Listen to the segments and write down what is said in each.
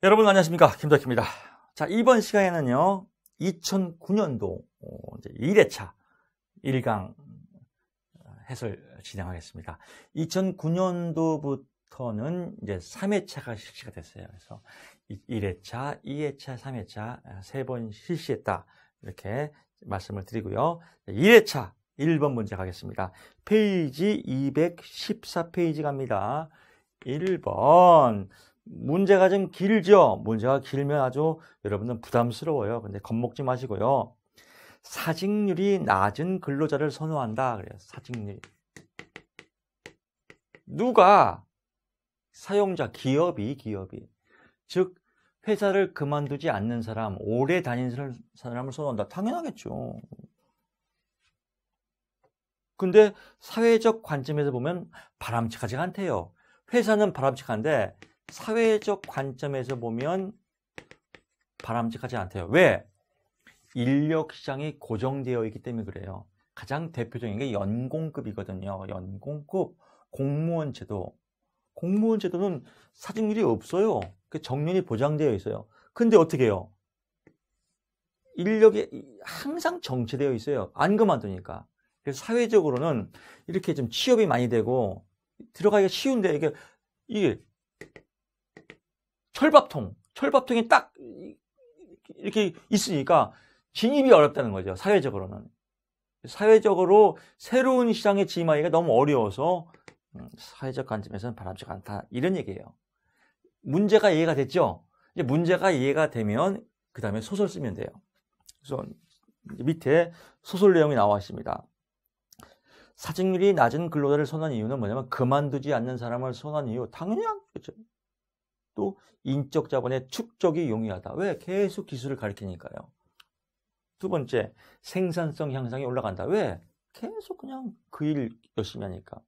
여러분 안녕하십니까, 김덕희입니다. 자, 이번 시간에는요 2009년도 1회차 1강 해설 진행하겠습니다. 2009년도부터는 이제 3회차가 실시가 됐어요. 그래서 1회차, 2회차, 3회차 3번 실시했다, 이렇게 말씀을 드리고요. 1회차 1번 문제 가겠습니다. 페이지 214페이지 갑니다. 1번. 문제가 좀 길죠? 문제가 길면 아주 여러분들 부담스러워요. 근데 겁먹지 마시고요. 사직률이 낮은 근로자를 선호한다. 그래요. 사직률. 누가? 사용자, 기업이. 즉, 회사를 그만두지 않는 사람, 오래 다니는 사람을 선호한다. 당연하겠죠. 근데 사회적 관점에서 보면 바람직하지 않대요. 회사는 바람직한데 사회적 관점에서 보면 바람직하지 않대요. 왜? 인력 시장이 고정되어 있기 때문에 그래요. 가장 대표적인 게 연공급이거든요. 연공급, 공무원 제도. 공무원 제도는 사직률이 없어요. 정년이 보장되어 있어요. 근데 어떻게 해요? 인력이 항상 정체되어 있어요. 안 그만두니까. 그래서 사회적으로는 이렇게 좀 취업이 많이 되고 들어가기가 쉬운데 이게 철밥통이 딱 이렇게 있으니까 진입이 어렵다는 거죠. 사회적으로는. 사회적으로 새로운 시장에 진입하기가 너무 어려워서 사회적 관점에서는 바람직하지 않다, 이런 얘기예요. 문제가 이해가 됐죠? 이제 문제가 이해가 되면 그 다음에 소설 쓰면 돼요. 그래서 밑에 소설 내용이 나와 있습니다. 사직률이 낮은 근로자를 선호하는 이유는 뭐냐면 그만두지 않는 사람을 선호하는 이유. 당연히 그렇죠. 또 인적 자본의 축적이 용이하다. 왜? 계속 기술을 가르치니까요. 두 번째, 생산성 향상이 올라간다. 왜? 계속 그냥 그 일 열심히 하니까.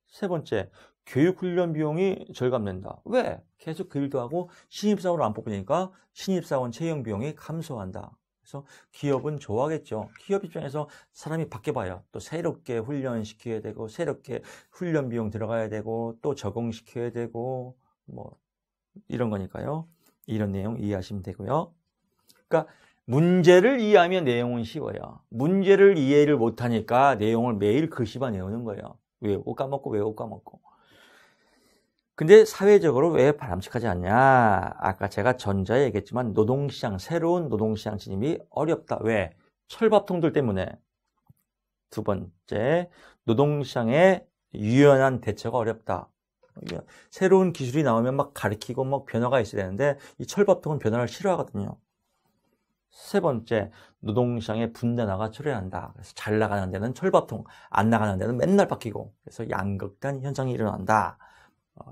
세 번째, 교육훈련 비용이 절감된다. 왜? 계속 그 일도 하고 신입사원을 안 뽑으니까 신입사원 채용 비용이 감소한다. 그래서 기업은 좋아하겠죠. 기업 입장에서 사람이 바뀌어봐요. 또 새롭게 훈련시켜야 되고, 새롭게 훈련 비용 들어가야 되고, 또 적응시켜야 되고, 이런 거니까요. 이런 내용 이해하시면 되고요. 그러니까 문제를 이해하면 내용은 쉬워요. 문제를 이해를 못하니까 내용을 매일 글씨만 외우는 거예요. 외우고 까먹고. 근데 사회적으로 왜 바람직하지 않냐? 아까 제가 전자에 얘기했지만 새로운 노동시장 진입이 어렵다. 왜? 철밥통들 때문에. 두 번째, 노동시장에 유연한 대처가 어렵다. 새로운 기술이 나오면 막 가르치고 변화가 있어야 되는데 이 철밥통은 변화를 싫어하거든요. 세 번째, 노동시장의 분단화가 초래한다. 그래서 잘 나가는 데는 철밥통, 안 나가는 데는 맨날 바뀌고, 그래서 양극단 현상이 일어난다.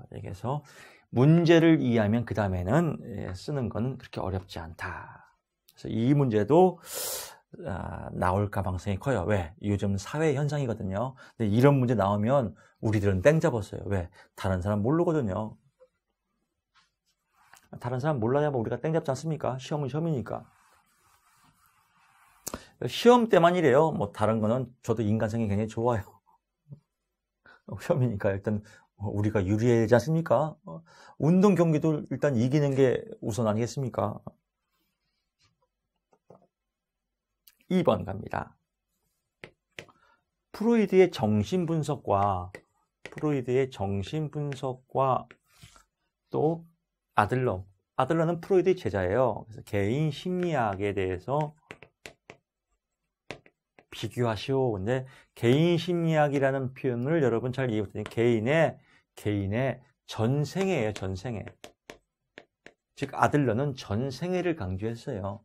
그래서 문제를 이해하면 그 다음에는 쓰는 건 그렇게 어렵지 않다. 그래서 이 문제도 나올 가능성이 커요. 왜? 요즘 사회 현상이거든요. 근데 이런 문제 나오면 우리들은 땡 잡았어요. 왜? 다른 사람 모르거든요. 다른 사람 몰라야 우리가 땡 잡지 않습니까? 시험은 시험이니까. 시험 때만 이래요. 다른 거는 저도 인간성이 굉장히 좋아요. 시험이니까 일단 우리가 유리하지 않습니까? 운동 경기도 일단 이기는 게 우선 아니겠습니까? 2번 갑니다. 프로이드의 정신분석과 또 아들러는 프로이드의 제자예요. 그래서 개인 심리학에 대해서 비교하시오. 근데 개인 심리학이라는 표현을 여러분 잘 이해 못해요. 개인의 전생애예요. 전생애. 즉 아들러는 전생애를 강조했어요.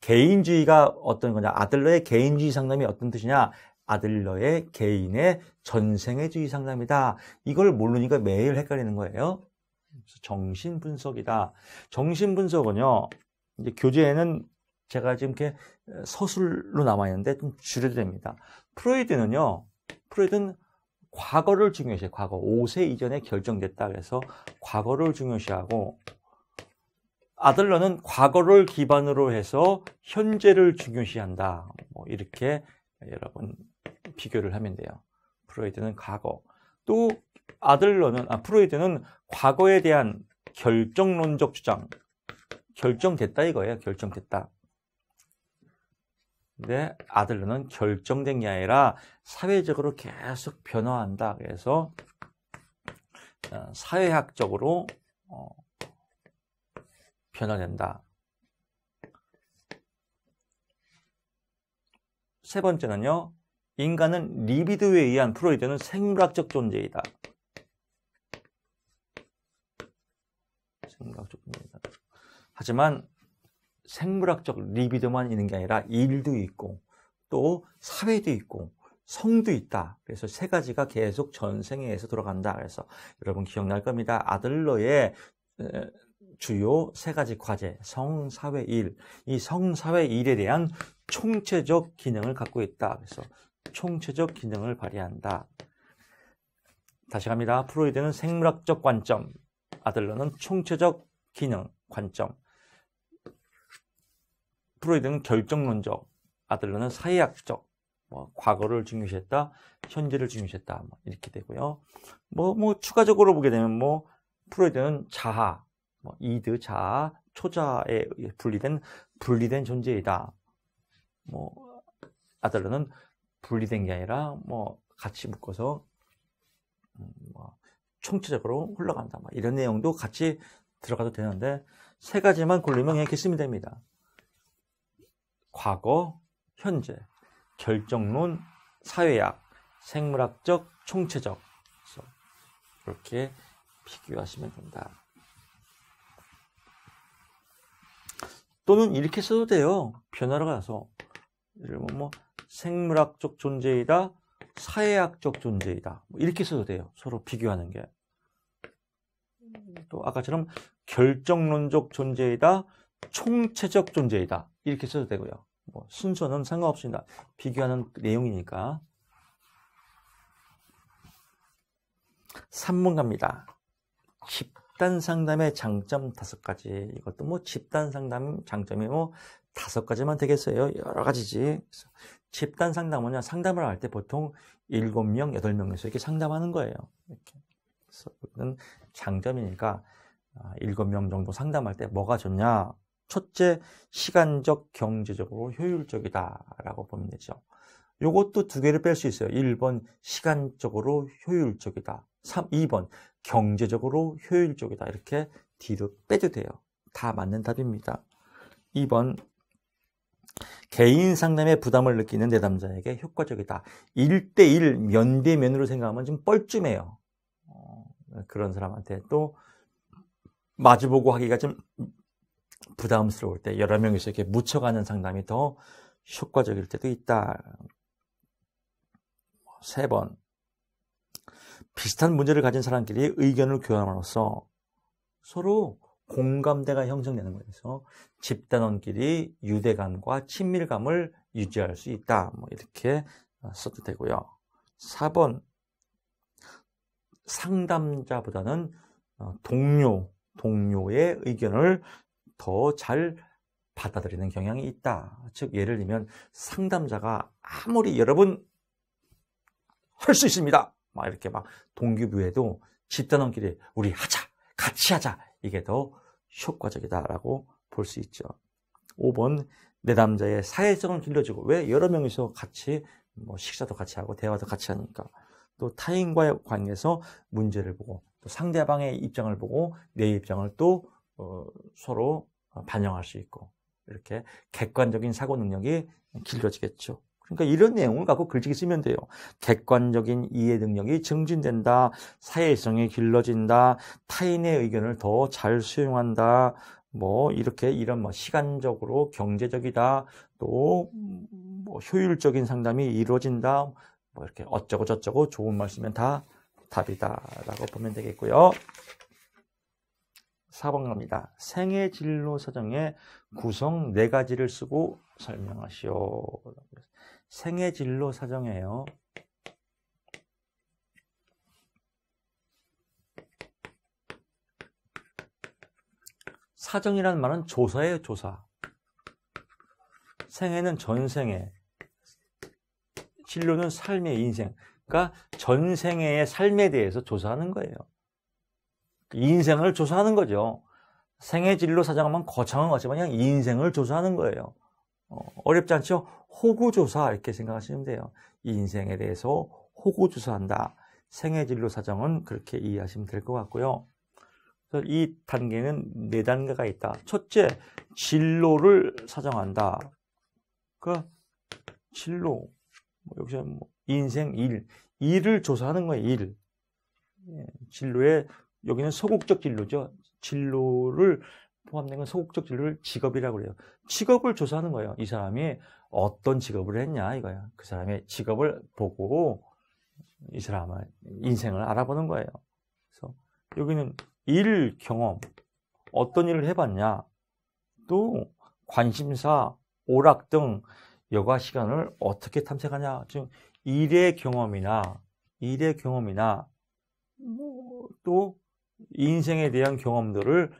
개인주의가 어떤 거냐? 아들러의 개인주의 상담이 어떤 뜻이냐? 아들러의 개인의 전생애주의 상담이다. 이걸 모르니까 매일 헷갈리는 거예요. 그래서 정신분석이다. 정신분석은요, 이제 교재에는 제가 지금 이렇게 서술로 남아있는데 좀 줄여도 됩니다. 프로이드는 과거를 중요시해요. 과거. 5세 이전에 결정됐다. 그래서 과거를 중요시하고, 아들러는 과거를 기반으로 해서 현재를 중요시한다. 이렇게 여러분 비교를 하면 돼요. 프로이드는 과거. 또 프로이드는 과거에 대한 결정론적 주장. 결정됐다 이거예요. 결정됐다. 근데 아들러는 결정된 게 아니라 사회적으로 계속 변화한다. 그래서 사회학적으로 변화된다. 세 번째는요. 인간은 리비도에 의한 프로이드는 생물학적 존재이다. 생물학적 존재이다. 하지만 생물학적 리비도만 있는 게 아니라 일도 있고 또 사회도 있고 성도 있다. 그래서 세 가지가 계속 전생에서 돌아간다. 그래서 여러분 기억날 겁니다. 아들러의 주요 세 가지 과제, 성, 사회, 일. 이 성, 사회, 일에 대한 총체적 기능을 갖고 있다. 그래서 총체적 기능을 발휘한다. 다시 갑니다. 프로이드는 생물학적 관점, 아들러는 총체적 기능, 관점. 프로이드는 결정론적, 아들러는 사회학적, 과거를 중요시했다, 현재를 중요시했다, 이렇게 되고요. 추가적으로 보게 되면 프로이드는 자아, 이드, 자아, 초자에 분리된 존재이다. 아들러는 분리된 게 아니라 같이 묶어서 총체적으로 흘러간다. 이런 내용도 같이 들어가도 되는데 세 가지만 고르면 그냥 이렇게 쓰면 됩니다. 과거, 현재, 결정론, 사회학, 생물학적, 총체적. 그래서 이렇게 비교하시면 된다. 또는 이렇게 써도 돼요. 변화를 가서. 생물학적 존재이다, 사회학적 존재이다. 이렇게 써도 돼요. 서로 비교하는 게. 또 아까처럼 결정론적 존재이다, 총체적 존재이다. 이렇게 써도 되고요. 순서는 상관없습니다. 비교하는 내용이니까. 3번 갑니다. 집단 상담의 장점 5가지. 이것도 집단 상담 장점이 5가지만 되겠어요. 여러 가지지. 집단 상담은요, 상담을 할 때 보통 7명, 8명에서 이렇게 상담하는 거예요. 이렇게. 그래서 이거는 장점이니까 7명 정도 상담할 때 뭐가 좋냐? 첫째, 시간적, 경제적으로 효율적이다라고 보면 되죠. 요것도 2개를 뺄 수 있어요. 1번, 시간적으로 효율적이다. 2번, 경제적으로 효율적이다. 이렇게 뒤로 빼도 돼요. 다 맞는 답입니다. 2번, 개인 상담에 부담을 느끼는 내담자에게 효과적이다. 1대1 면대면으로 생각하면 좀 뻘쭘해요. 그런 사람한테 또 마주보고 하기가 좀 부담스러울 때 여러 명이서 이렇게 묻혀가는 상담이 더 효과적일 때도 있다. 3번, 비슷한 문제를 가진 사람끼리 의견을 교환함으로써 서로 공감대가 형성되는 거여서 집단원끼리 유대감과 친밀감을 유지할 수 있다. 이렇게 써도 되고요. 4번, 상담자보다는 동료의 의견을 더 잘 받아들이는 경향이 있다. 즉 예를 들면 상담자가 아무리 여러분 할 수 있습니다. 이렇게 동기부여해도 집단원끼리 우리 하자, 같이 하자. 이게 더 효과적이다라고 볼 수 있죠. 5번, 내담자의 사회성을 길러주고. 왜? 여러 명이서 같이 식사도 같이 하고 대화도 같이 하니까. 또 타인과의 관계에서 문제를 보고 또 상대방의 입장을 보고 내 입장을 또 서로 반영할 수 있고 이렇게 객관적인 사고 능력이 길러지겠죠. 그러니까 이런 내용을 갖고 글짓기 쓰면 돼요. 객관적인 이해 능력이 증진된다. 사회성이 길러진다. 타인의 의견을 더 잘 수용한다. 이렇게 이런 시간적으로 경제적이다. 또 효율적인 상담이 이루어진다. 이렇게 어쩌고 저쩌고 좋은 말씀이면 다 답이다라고 보면 되겠고요. 4번 갑니다. 생애 진로 사정의 구성 4가지를 쓰고 설명하시오. 생애 진로 사정이에요. 사정이라는 말은 조사예요, 조사. 생애는 전생애, 진로는 삶의 인생. 그러니까 전생애의 삶에 대해서 조사하는 거예요. 인생을 조사하는 거죠. 생애진로 사정하면 거창한 것이지만 그냥 인생을 조사하는 거예요. 어렵지 않죠? 호구조사 이렇게 생각하시면 돼요. 인생에 대해서 호구조사한다. 생애진로 사정은 그렇게 이해하시면 될 것 같고요. 그래서 이 단계는 4단계가 있다. 첫째, 진로를 사정한다. 그 진로, 여기서 인생 일을 조사하는 거예요. 일. 진로에 여기는 소극적 진로죠. 진로를 포함된 건 소극적 진로를 직업이라고 그래요. 직업을 조사하는 거예요. 이 사람이 어떤 직업을 했냐 이거야. 그 사람의 직업을 보고 이 사람의 인생을 알아보는 거예요. 그래서 여기는 일 경험, 어떤 일을 해봤냐, 또 관심사, 오락 등 여가 시간을 어떻게 탐색하냐. 즉 일의 경험이나 또 인생에 대한 경험들을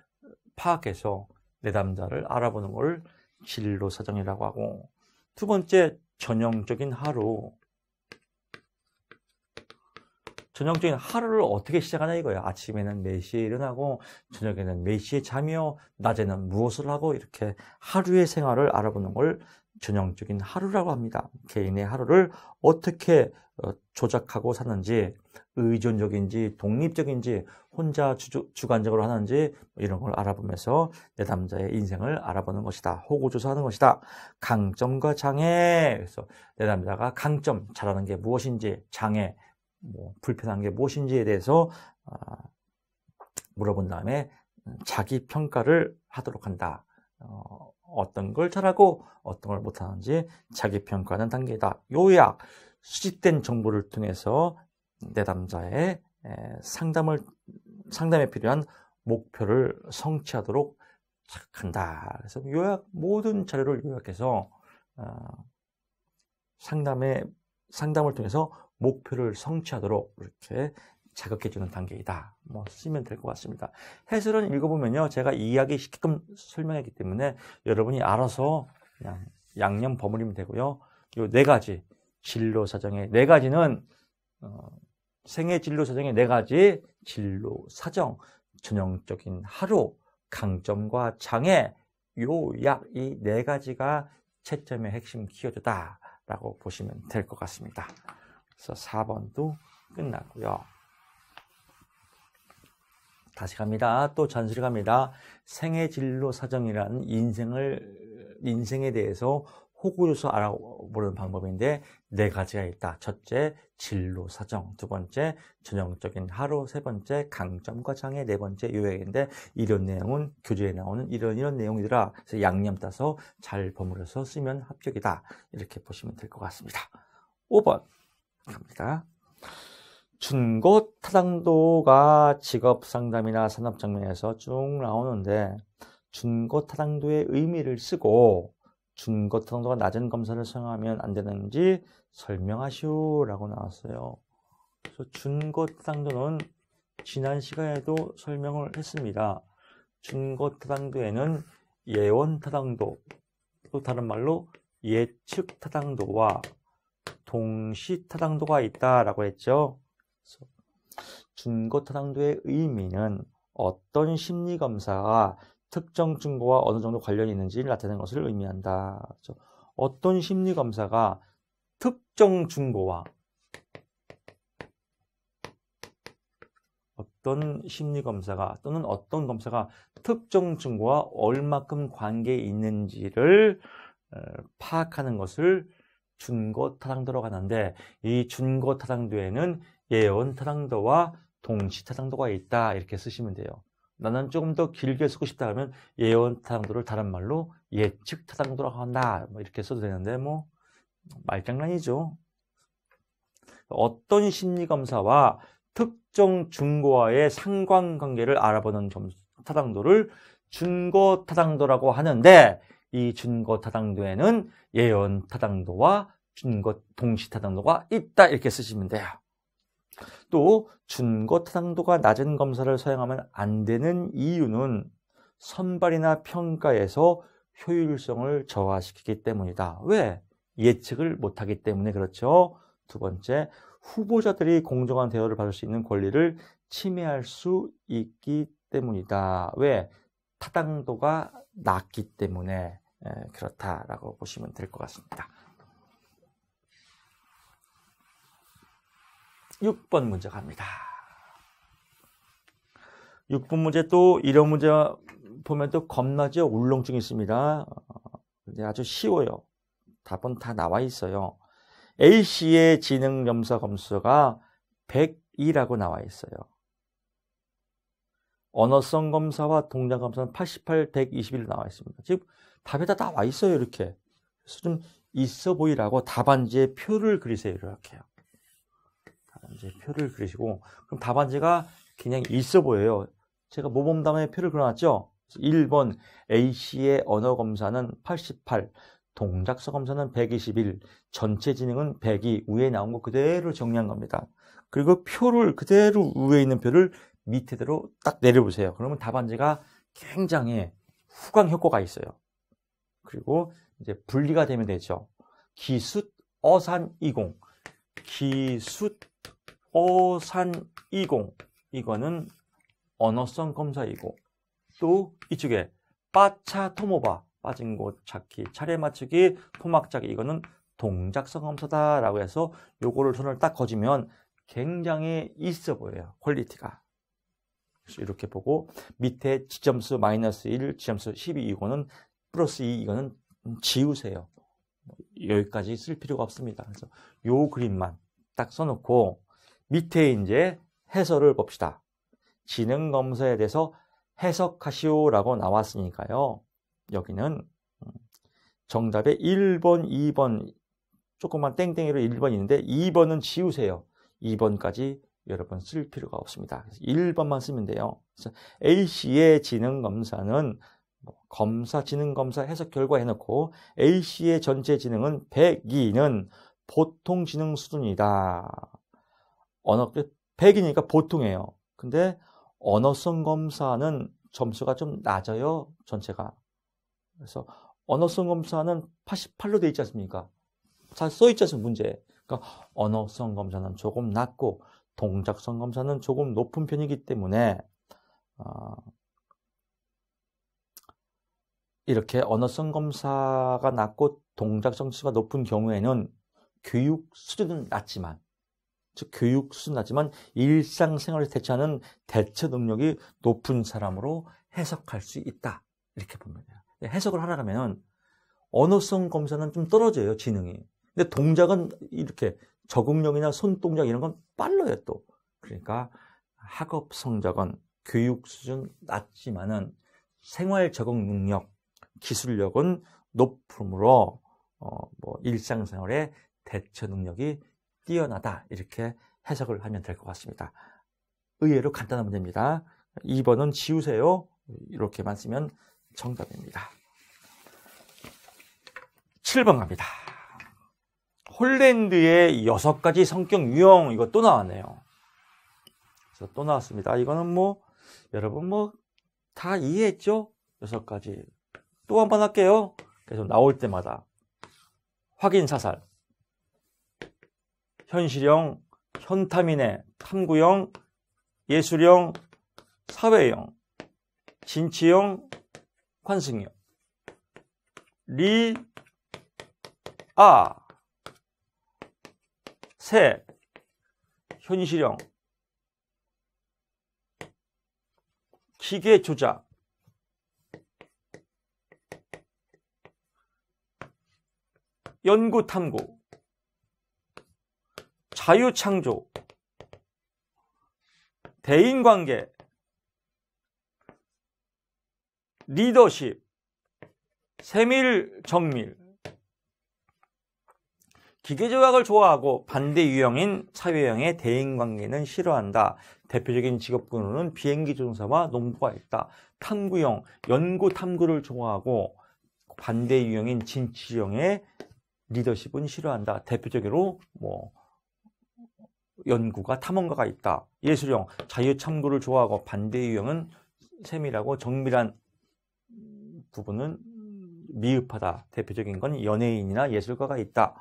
파악해서 내담자를 알아보는 걸 진로 사정이라고 하고, 두 번째, 전형적인 하루. 전형적인 하루를 어떻게 시작하냐 이거예요. 아침에는 몇 시에 일어나고, 저녁에는 몇 시에 자며, 낮에는 무엇을 하고, 이렇게 하루의 생활을 알아보는 걸 전형적인 하루라고 합니다. 개인의 하루를 어떻게 조작하고 사는지, 의존적인지 독립적인지 혼자 주관적으로 하는지 이런 걸 알아보면서 내담자의 인생을 알아보는 것이다. 호구조사하는 것이다. 강점과 장애. 그래서 내담자가 강점, 잘하는 게 무엇인지, 장애, 불편한 게 무엇인지에 대해서 물어본 다음에 자기 평가를 하도록 한다. 어떤 걸 잘하고 어떤 걸 못하는지 자기 평가하는 단계다. 요약, 수집된 정보를 통해서 내담자의 상담에 필요한 목표를 성취하도록 한다. 그래서 모든 자료를 요약해서 상담을 통해서 목표를 성취하도록 이렇게 자극해주는 단계이다. 쓰면 될 것 같습니다. 해설은 읽어보면요, 제가 이해하기 설명했기 때문에 여러분이 알아서 그냥 양념 버무리면 되고요. 요 4가지 진로 사정의 4가지는 생애 진로 사정의 4가지 진로 사정, 전형적인 하루, 강점과 장애, 요약, 이 4가지가 채점의 핵심 키워드다라고 보시면 될 것 같습니다. 그래서 4번도 끝났고요. 다시 갑니다. 또 잔수리 갑니다. 생애 진로 사정이라는 인생에 대해서 호구조사 알아보는 방법인데 4가지가 있다. 첫째, 진로 사정. 두 번째, 전형적인 하루. 세 번째, 강점과 장애. 네 번째, 요약인데 이런 내용은 교재에 나오는 이런 내용이더라. 그래서 양념 따서 잘 버무려서 쓰면 합격이다. 이렇게 보시면 될 것 같습니다. 5번 갑니다. 준고 타당도가 직업 상담이나 산업 장면에서 쭉 나오는데 준고 타당도의 의미를 쓰고 준고 타당도가 낮은 검사를 사용하면 안 되는지 설명하시오라고 나왔어요. 그래서 준고 타당도는 지난 시간에도 설명을 했습니다. 준고 타당도에는 예원 타당도, 또 다른 말로 예측 타당도와 동시 타당도가 있다라고 했죠. 준고 타당도의 의미는 어떤 심리 검사가 특정 증거와 어느 정도 관련이 있는지를 나타내는 것을 의미한다. 어떤 심리 검사가 특정 증거와 어떤 심리 검사가 또는 어떤 검사가 특정 증거와 얼마큼 관계에 있는지를 파악하는 것을 준고 타당도라고 하는데, 이 준고 타당도에는 예원 타당도와 동시 타당도가 있다 이렇게 쓰시면 돼요. 나는 조금 더 길게 쓰고 싶다 하면 예원 타당도를 다른 말로 예측 타당도라고 한다 이렇게 써도 되는데 말장난이죠. 어떤 심리검사와 특정 증거와의 상관관계를 알아보는 타당도를 준고 타당도라고 하는데, 이 준고 타당도에는 예원 타당도와 준고 동시 타당도가 있다 이렇게 쓰시면 돼요. 또 준고 타당도가 낮은 검사를 사용하면 안 되는 이유는 선발이나 평가에서 효율성을 저하시키기 때문이다. 왜? 예측을 못하기 때문에 그렇죠. 두 번째, 후보자들이 공정한 대우를 받을 수 있는 권리를 침해할 수 있기 때문이다. 왜? 타당도가 낮기 때문에 그렇다라고 보시면 될 것 같습니다. 6번 문제 갑니다. 6번 문제 또 이런 문제 보면 또 겁나죠? 울렁증이 있습니다. 근데 아주 쉬워요. 답은 다 나와 있어요. A씨의 지능점수 검수가 102라고 나와 있어요. 언어성 검사와 동작 검사는 88, 121 나와 있습니다. 지금 답에다 나와 있어요. 이렇게. 그래서 좀 있어 보이라고 답안지에 표를 그리세요. 이렇게요. 답안지에 표를 그리시고 그럼 답안지가 그냥 있어 보여요. 제가 모범답안에 표를 그려놨죠. 1번 A씨의 언어 검사는 88, 동작서 검사는 121, 전체 지능은 102 위에 나온 거 그대로 정리한 겁니다. 그리고 표를 그대로 위에 있는 표를 밑에대로 딱 내려보세요. 그러면 답안지가 굉장히 후광 효과가 있어요. 그리고 이제 분리가 되면 되죠. 기숫 어산 이공, 기숫 어산 이공 이거는 언어성 검사이고 또 이쪽에 빠차 토모바 빠진 곳 찾기, 차례 맞추기, 토막 짜기 이거는 동작성 검사다라고 해서 요거를 손을 딱 거주면 굉장히 있어 보여요. 퀄리티가. 그래서 이렇게 보고 밑에 지점수 마이너스 1, 지점수 12 이거는 플러스 2 이거는 지우세요. 여기까지 쓸 필요가 없습니다. 그래서 요 그림만 딱 써놓고 밑에 이제 해설을 봅시다. 지능 검사에 대해서 해석하시오라고 나왔으니까요. 여기는 정답에 1번, 2번 조금만 땡땡이로 1번 있는데 2번은 지우세요. 2번까지 여러분 쓸 필요가 없습니다. 그래서 1번만 쓰면 돼요. 그래서 A씨의 지능검사는 검사, 지능검사 해석 결과 해놓고 A씨의 전체 지능은 102는 보통 지능 수준이다. 언어 100이니까 보통이에요. 근데 언어성 검사는 점수가 좀 낮아요. 전체가. 그래서 언어성 검사는 88로 되어 있지 않습니까? 잘 써 있지 않습니까? 문제. 그러니까 언어성 검사는 조금 낮고 동작성 검사는 조금 높은 편이기 때문에 이렇게 언어성 검사가 낮고 동작성 수가 높은 경우에는 교육 수준은 낮지만 즉 교육 수준 낮지만 일상생활에 대처하는 대처 능력이 높은 사람으로 해석할 수 있다. 이렇게 보면 돼요. 해석을 하려고 하면 언어성 검사는 좀 떨어져요. 지능이. 근데 동작은 이렇게 적응력이나 손동작 이런 건 빨라요 또. 그러니까 학업 성적은 교육 수준 낮지만은 생활 적응 능력, 기술력은 높으므로 일상생활의 대처 능력이 뛰어나다 이렇게 해석을 하면 될 것 같습니다. 의외로 간단한 문제입니다. 2번은 지우세요. 이렇게만 쓰면 정답입니다. 7번 갑니다. 홀랜드의 6가지 성격 유형 이거 또 나왔네요. 그래서 또 나왔습니다. 이거는 여러분 다 이해했죠? 6가지. 또 한 번 할게요. 계속 나올 때마다 확인 사살, 현실형, 현타민의, 탐구형, 예술형, 사회형, 진취형, 환승형, 세, 현실형, 기계 조작, 연구 탐구, 자유창조, 대인관계, 리더십, 세밀, 정밀. 기계조각을 좋아하고 반대 유형인 사회형의 대인관계는 싫어한다. 대표적인 직업군으로는 비행기 조종사와 농부가 있다. 탐구형, 연구 탐구를 좋아하고 반대 유형인 진취형의 리더십은 싫어한다. 대표적으로 연구가 탐험가가 있다. 예술형, 자유참고를 좋아하고 반대 유형은 세밀하고 정밀한 부분은 미흡하다. 대표적인 건 연예인이나 예술가가 있다.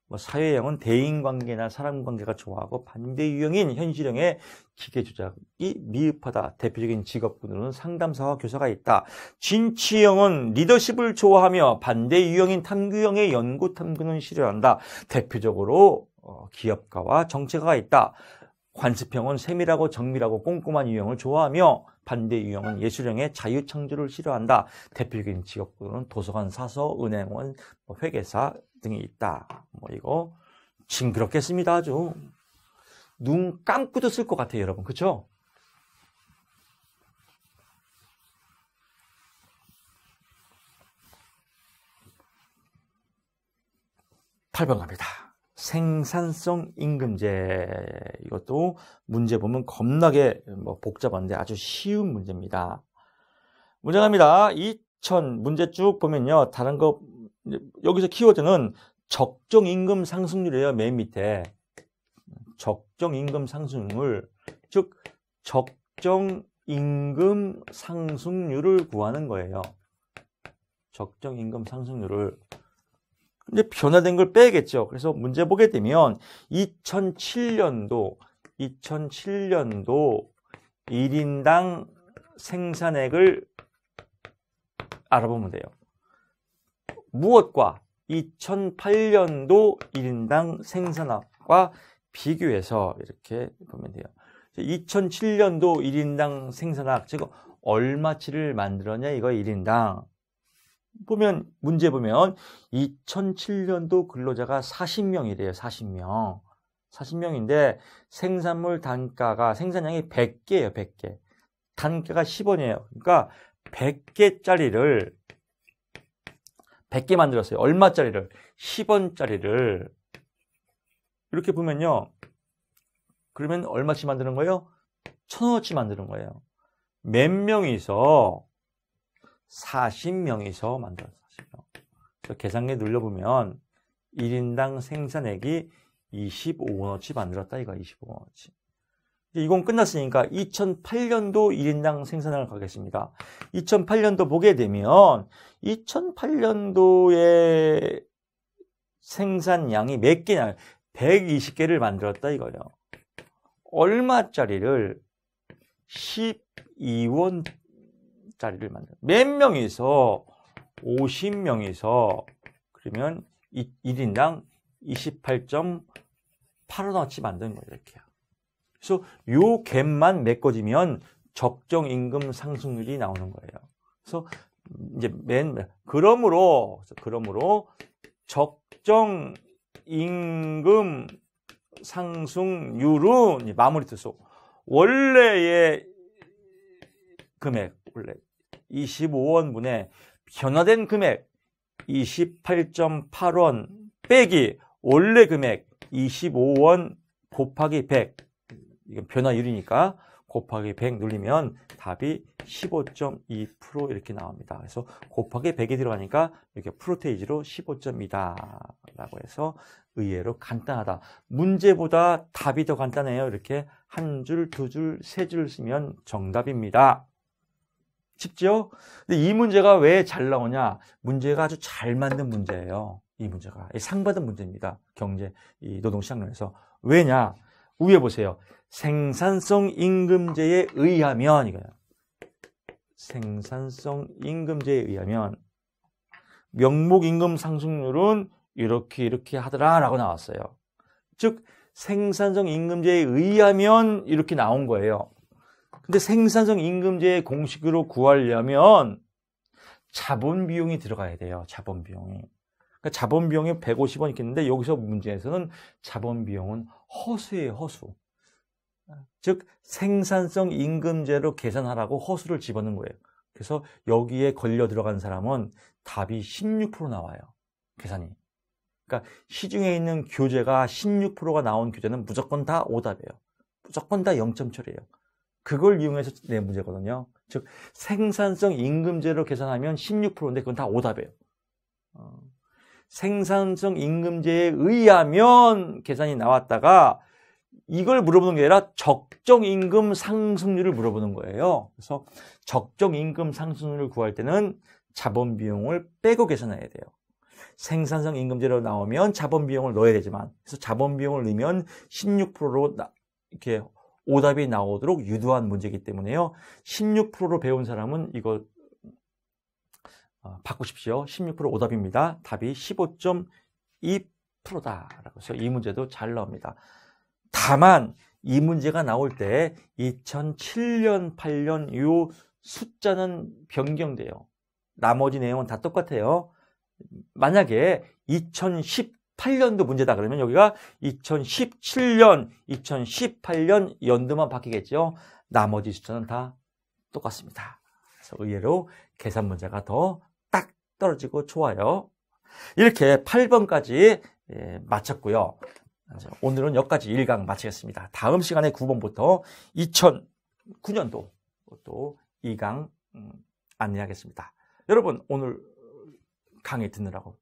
뭐 사회형은 대인관계나 사람관계가 좋아하고 반대 유형인 현실형의 기계 조작이 미흡하다. 대표적인 직업군으로는 상담사와 교사가 있다. 진취형은 리더십을 좋아하며 반대 유형인 탐구형의 연구 탐구는 싫어한다. 대표적으로 기업가와 정책가가 있다. 관습형은 세밀하고 정밀하고 꼼꼼한 유형을 좋아하며 반대 유형은 예술형의 자유창조를 싫어한다. 대표적인 직업군은 도서관 사서, 은행원, 회계사 등이 있다. 뭐 이거 징그럽게 씁니다. 아주 눈 감고도 쓸 것 같아요, 여러분. 그렇죠? (8번) 갑니다. 생산성 임금제. 이것도 문제 보면 겁나게 복잡한데 아주 쉬운 문제입니다. 문제 갑니다. 2000 문제 쭉 보면요. 다른 거 여기서 키워드는 적정 임금 상승률이에요. 맨 밑에. 적정 임금 상승률, 즉 적정 임금 상승률을 구하는 거예요. 적정 임금 상승률을. 근데 변화된 걸 빼야겠죠. 그래서 문제 보게 되면 2007년도 1인당 생산액을 알아보면 돼요. 무엇과 2008년도 1인당 생산액과 비교해서 이렇게 보면 돼요. 2007년도 1인당 생산액, 즉 얼마치를 만들었냐 이거 1인당. 보면 문제 보면 2007년도 근로자가 40명이래요. 40명. 40명인데 생산물 단가가 생산량이 100개예요. 100개. 단가가 10원이에요. 그러니까 100개짜리를 100개 만들었어요. 얼마짜리를? 10원짜리를. 이렇게 보면요. 그러면 얼마치 만드는 거예요? 1,000원어치 만드는 거예요. 몇 명이서? 40명이서 만들었어요. 40명. 그래서 계산기 눌러보면 1인당 생산액이 25원어치 만들었다. 이거 25원어치. 이건 끝났으니까 2008년도 1인당 생산량을 가겠습니다. 2008년도 보게 되면 2008년도에 생산량이 몇 개냐? 120개를 만들었다 이거예요. 얼마짜리를? 12원짜리를 만들어. 몇 명이서? 50명이서. 그러면 1인당 28.8원어치 만드는 거예요. 이렇게요. 그래서 요 갭만 메꿔지면 적정 임금 상승률이 나오는 거예요. 그래서 이제 그러므로 적정 임금 상승률은 마무리 뜻으로 원래의 금액, 원래 25원분의 변화된 금액 28.8원 빼기 원래 금액 25원 곱하기 100. 이건 변화율이니까 곱하기 100 눌리면 답이 15.2% 이렇게 나옵니다. 그래서 곱하기 100이 들어가니까 이렇게 프로테이지로 15.2다 라고 해서 의외로 간단하다. 문제보다 답이 더 간단해요. 이렇게 한 줄, 두 줄, 세 줄 쓰면 정답입니다. 쉽죠? 근데 이 문제가 왜 잘 나오냐? 문제가 아주 잘 만든 문제예요. 이 문제가 상 받은 문제입니다. 경제, 이 노동시장론에서. 왜냐? 위에 보세요. 생산성 임금제에 의하면 이거예요. 생산성 임금제에 의하면 명목 임금 상승률은 이렇게 하더라라고 나왔어요. 즉 생산성 임금제에 의하면 이렇게 나온 거예요. 근데 생산성 임금제의 공식으로 구하려면 자본 비용이 들어가야 돼요. 자본 비용이. 그러니까 자본 비용이 150원 있겠는데 여기서 문제에서는 자본 비용은 허수예요. 허수. 즉 생산성 임금제로 계산하라고 허수를 집어넣은 거예요. 그래서 여기에 걸려 들어간 사람은 답이 16% 나와요. 계산이. 그러니까 시중에 있는 교재가 16%가 나온 교재는 무조건 다 오답이에요. 무조건 다 0점처리예요. 그걸 이용해서 낸 문제거든요. 즉 생산성 임금제로 계산하면 16%인데 그건 다 오답이에요. 생산성 임금제에 의하면 계산이 나왔다가 이걸 물어보는 게 아니라 적정 임금 상승률을 물어보는 거예요. 그래서 적정 임금 상승률을 구할 때는 자본 비용을 빼고 계산해야 돼요. 생산성 임금제로 나오면 자본 비용을 넣어야 되지만, 그래서 자본 비용을 넣으면 16%로 이렇게 오답이 나오도록 유도한 문제이기 때문에요. 16%로 배운 사람은 이거 바꾸십시오. 16% 오답입니다. 답이 15.2%다라고 해서 이 문제도 잘 나옵니다. 다만 이 문제가 나올 때 2007년, 8년 이 숫자는 변경돼요. 나머지 내용은 다 똑같아요. 만약에 2018년도 문제다 그러면 여기가 2017년, 2018년 연도만 바뀌겠죠. 나머지 숫자는 다 똑같습니다. 그래서 의외로 계산 문제가 더 딱 떨어지고 좋아요. 이렇게 8번까지 마쳤고요. 오늘은 여기까지 1강 마치겠습니다. 다음 시간에 9번부터 2009년도 또 2강 안내하겠습니다. 여러분 오늘 강의 듣느라고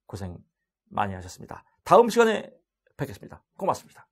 고생 많이 하셨습니다. 다음 시간에 뵙겠습니다. 고맙습니다.